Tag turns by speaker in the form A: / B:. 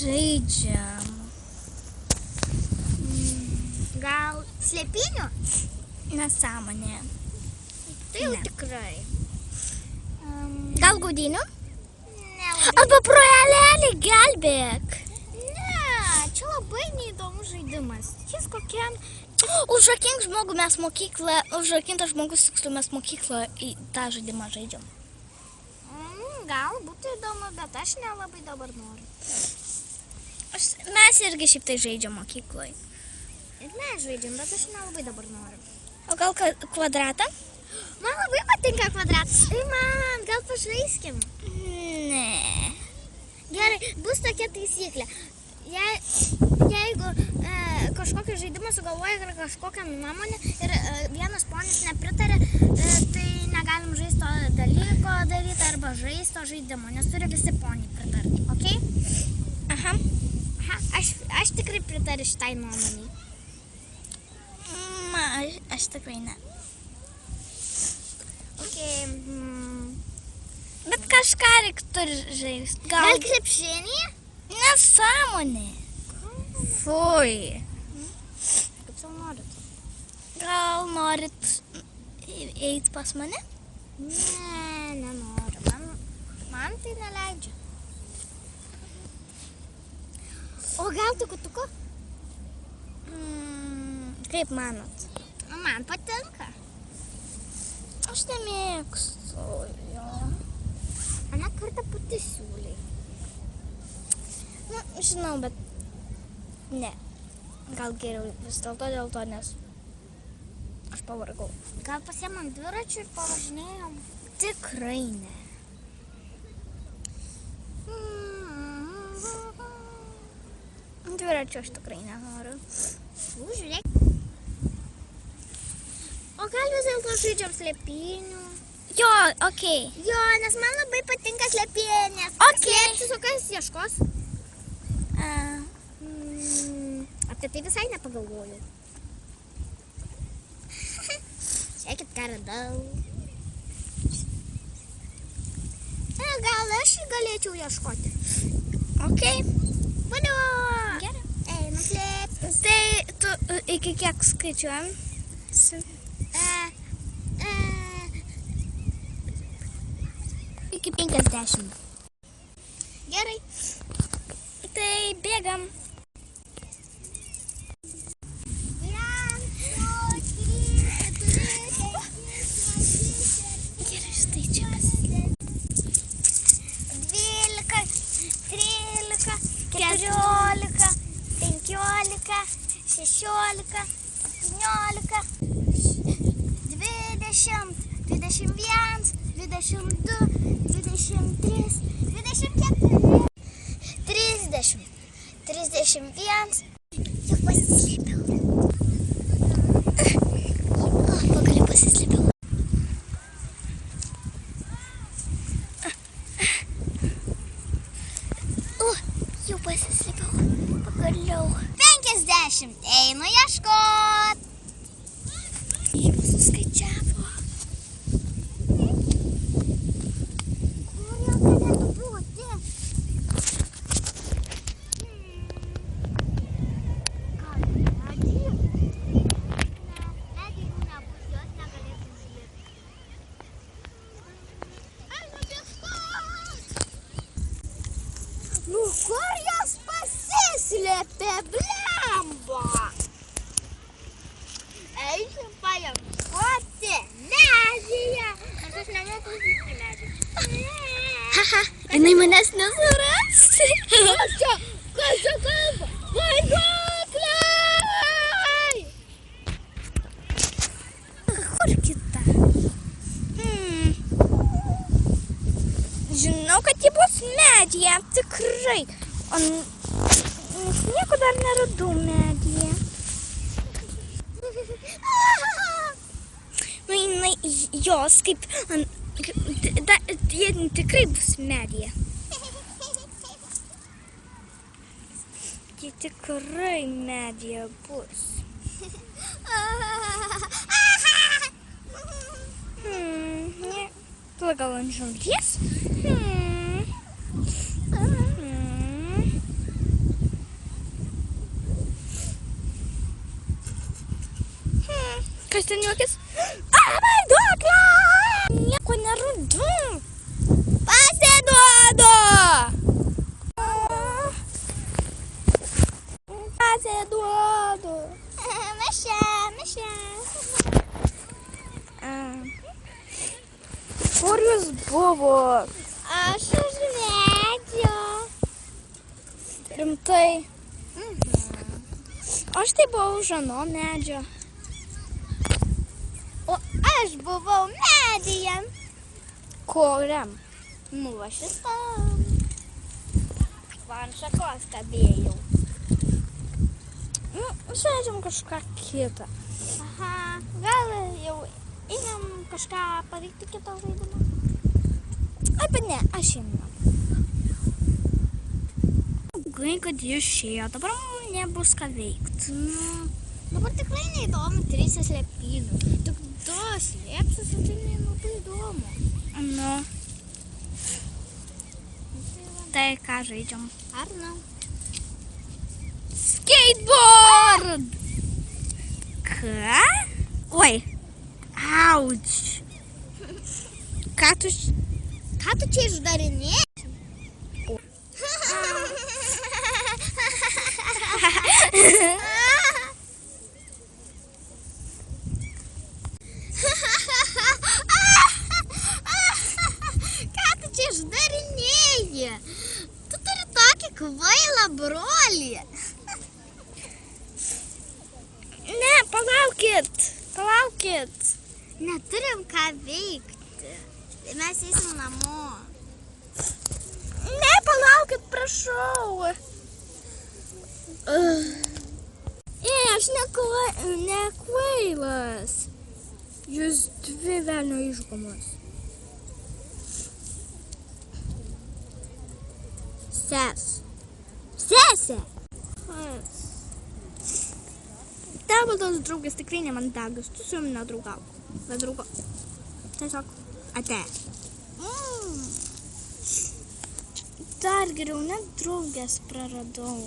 A: žaidžiam?
B: Gal slėpinių?
A: Nesąmonė.
B: Tai jau tikrai.
A: Gal gaudynių?
B: Nelabai.
A: Arba proelelį gelbėk.
B: Ne, čia labai neįdomus žaidimas. Jis kokiam...
A: Užrakink žmogų mes mokyklą, užrakintas žmogus tiksliau mes mokyklą į tą žaidimą žaidžiam.
B: Gal būtų įdomu, bet aš nelabai dabar noriu.
A: Mes irgi šiaip tai žaidžiam mokykloje.
B: Ir mes žaidžiam, bet aš nelabai dabar noriu.
A: O gal kvadratą?
B: Man labai patinka kvadratas. Man, gal pažaiskim?
A: Ne.
B: Gerai, bus tokia taisyklė. Jeigu kažkokį žaidimą sugalvoja ir kažkokią nuomonę ir vienas ponis nepritarė, tai negalim žaisti to dalyko daryti arba žaisti to žaidimo, nes turi visi poniai pritarti, ok?
A: Aha.
B: Aš tikrai pritariu šitai nuomoniai.
A: Aš tikrai ne.
B: Ok.
A: Bet kažką reiktų žaisti.
B: Gal krepšinį?
A: Nesąmonė. Fui.
B: Kaip savo norit?
A: Gal norit eiti pas mane?
B: Ne, nenoriu. Man tai neleidžia. O gal tuku?
A: Kaip manot?
B: Man patinka.
A: Aš nemėgstu jo.
B: Aną kartą pati siūlai.
A: Žinau, bet ne. Gal geriau vis dėlto dėl to, nes aš pavargau.
B: Gal pasiemam dviračių ir pavažinėjom?
A: Tikrai ne. Dviračių aš tikrai nenoriu.
B: Žiūrėk. O gal vis dėlto žaidžiam slėpinių?
A: Jo, okei.
B: Jo, nes man labai patinka slėpinės.
A: Okei.
B: Slėpsis, o kas ieškos? Apie tai visai nepagalvojau. Žiūrėkit, ką radau. Gal aš galėčiau ieškoti.
A: Okei.
B: Valio!
A: Gerai.
B: Einu slėptis.
A: Tai tu iki kiek skaičiuojam?
B: Iki 50. Gerai.
A: Tai bėgam.
B: 1, 2, 3, 4, 5, 6, 7, 8, 9, 10.
A: Gerai, štai čia pasislėpti.
B: 12, 13, 14, 15, 16, 17, 20, 21, 22, 23, 24, 30, 31. Jau pasislėpiau.
A: Pagaliau pasislėpiau. Jau pasislėpiau. Pagaliau.
B: 50. Einu ieškot.
A: Jau suskaičiavo.
B: Kur jau galėtų būti? Gal medį? Ne, medį nebus, jos negalėtų užlipti. Einu ieškot. Nu kur jos pasislėpė, blemba? Eisim paieškoti medyje. Nes aš nemoku užlipti medį.
A: Haha, jinai manęs nesuras.
B: Kas čia kalba? Vaiduokliai!
A: Kur kita? Žinau, kad ji bus medyje, tikrai. Nes nieko dar neradau medyje. Nu, jinai, jos kaip, jie tikrai bus medyje. Jie tikrai medyje bus. Ne. Tada gal ant žolės? Kas ten juokis? Vaiduoklė! Nieko nerandu. Pasiduodu! Pasiduodu.
B: Mišė.
A: Kur jūs buvot?
B: Aš už medžio.
A: Rimtai. Aš tai buvau už ano medžio.
B: O aš buvau medyje.
A: Kuriam?
B: Nu, va šitam.
A: Va ant šakos kabėjau. Žaidžiam kažką kitą.
B: Aha, gal jau einam kažką padaryti kitą žaidimą.
A: Arba ne, aš einu.
B: Gai, kad jie išėjo, dabar nebus ką veikti. Dabar tikrai neįdomu, turėsi slėpynių. Tik du slėpsiuosi, tai nelabai įdomu.
A: Nu. Tai ką žaidžiam?
B: Ar ne?
A: Skateboard! Ką? Oi. Auč. Ką tu
B: čia išdarinėjai? Tu turi tokį kvailą brolį.
A: Ne, palaukit.
B: Neturim ką veikti. Mes eisim namo.
A: Ne, palaukit, prašau. Aš nekvailas. Jūs dvi velnio išgumos. Sesė. Tavo tos draugas tikrai nemandagus. Tu su jums nedraugau. Nedraugau. Tiesiog ate. Dar geriau net draugės praradau.